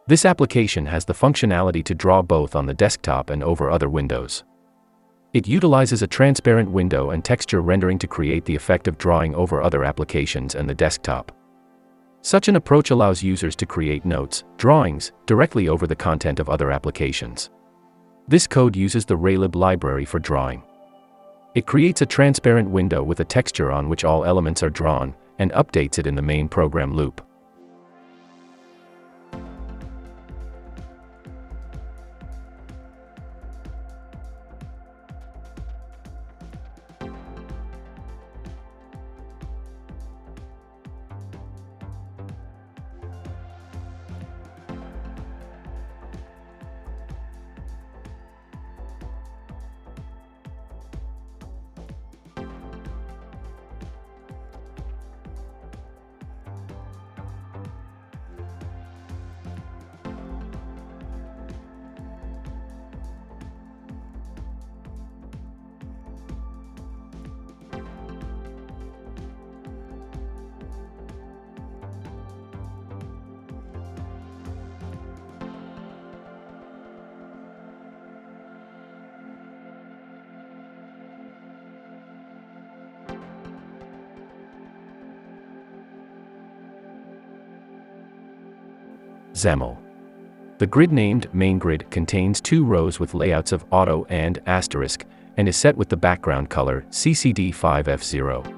This application has the functionality to draw both on the desktop and over other windows. It utilizes a transparent window and texture rendering to create the effect of drawing over other applications and the desktop. Such an approach allows users to create notes, drawings, directly over the content of other applications. This code uses the Raylib library for drawing. It creates a transparent window with a texture on which all elements are drawn, and updates it in the main program loop. XAML. The grid named main grid contains 2 rows with layouts of auto and asterisk, and is set with the background color CCD5F0.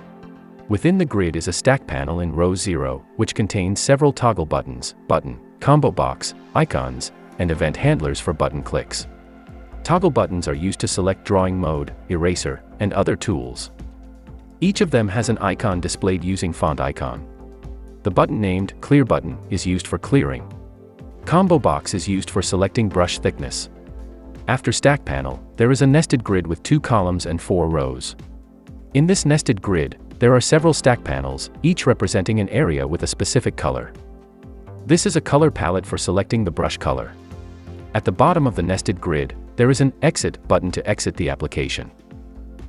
Within the grid is a stack panel in row 0, which contains several toggle buttons, button, combo box, icons, and event handlers for button clicks. Toggle buttons are used to select drawing mode, eraser, and other tools. Each of them has an icon displayed using font icon. The button named Clear button is used for clearing. Combo box is used for selecting brush thickness. After stack panel, there is a nested grid with 2 columns and 4 rows. In this nested grid, there are several stack panels, each representing an area with a specific color. This is a color palette for selecting the brush color. At the bottom of the nested grid, there is an Exit button to exit the application.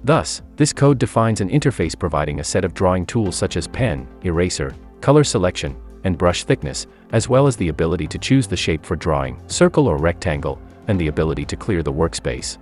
Thus, this code defines an interface providing a set of drawing tools such as pen, eraser, color selection, and brush thickness, as well as the ability to choose the shape for drawing, circle or rectangle, and the ability to clear the workspace.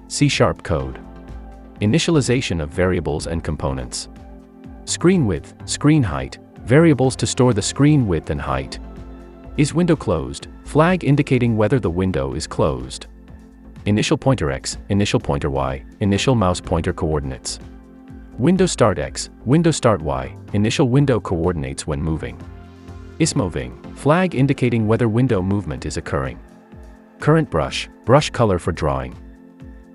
C# code. Initialization of variables and components. Screen width, screen height, variables to store the screen width and height. Is window closed? Flag indicating whether the window is closed. Initial pointer X, initial pointer Y, initial mouse pointer coordinates. Window start X, window start Y, initial window coordinates when moving. Is moving? Flag indicating whether window movement is occurring. Current brush, brush color for drawing.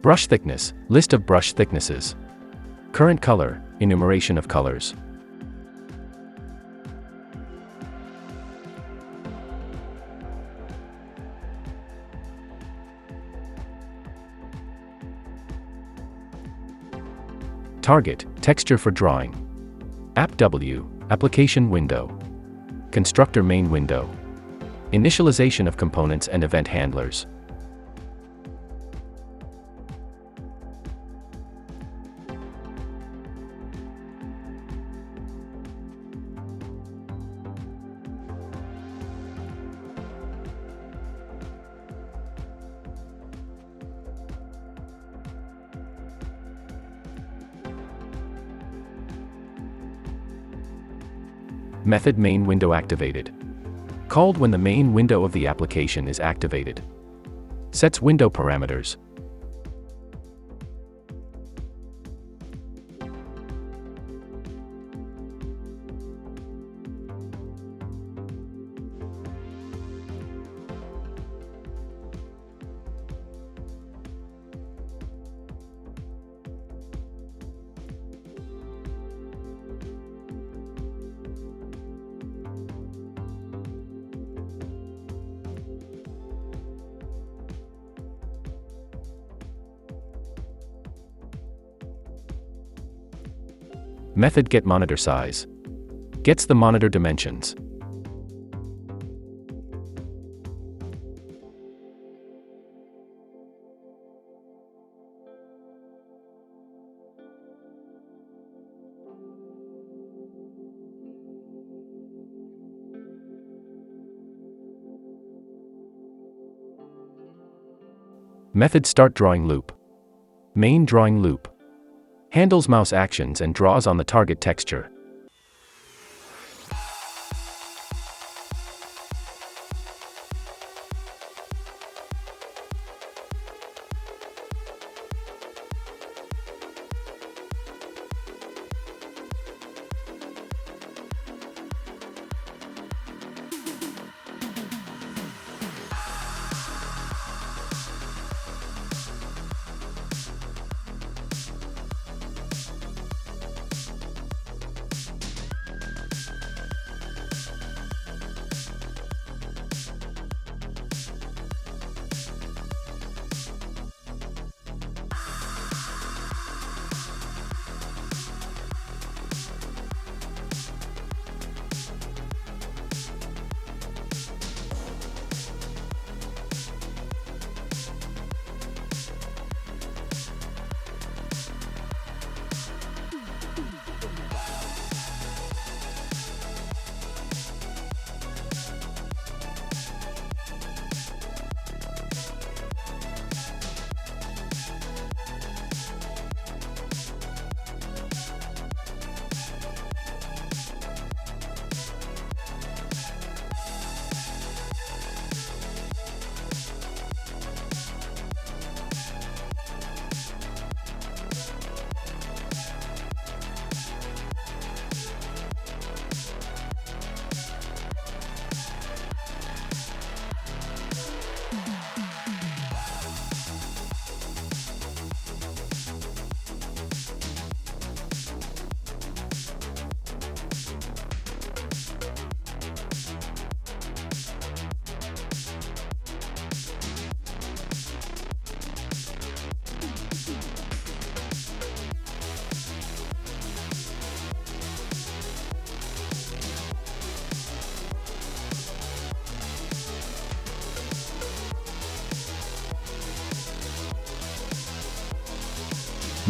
Brush thickness, list of brush thicknesses. Current color, enumeration of colors. Target, texture for drawing. App W, application window. Constructor main window. Initialization of components and event handlers. Method main window activated. Called when the main window of the application is activated. Sets window parameters. Method get monitor size. Gets the monitor dimensions. Method start drawing loop. Main drawing loop. Handles mouse actions and draws on the target texture.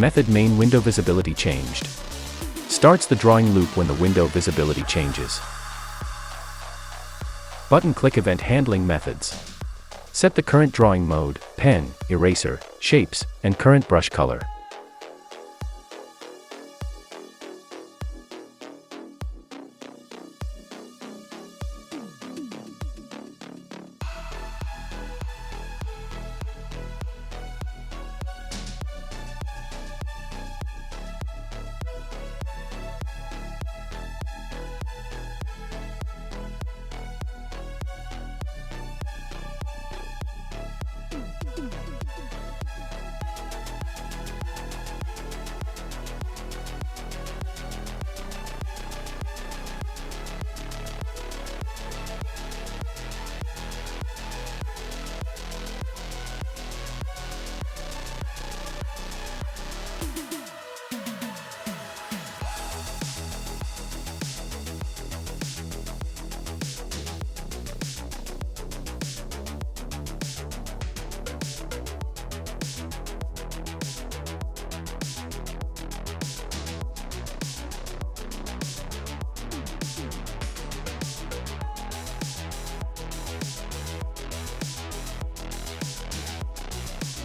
Method main window visibility changed. Starts the drawing loop when the window visibility changes. Button click event handling methods. Set the current drawing mode, pen, eraser, shapes, and current brush color.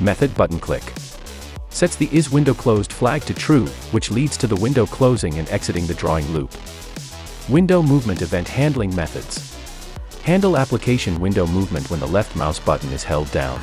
Method button click. Sets the is window closed flag to true, which leads to the window closing and exiting the drawing loop. Window movement event handling methods. Handle application window movement when the left mouse button is held down.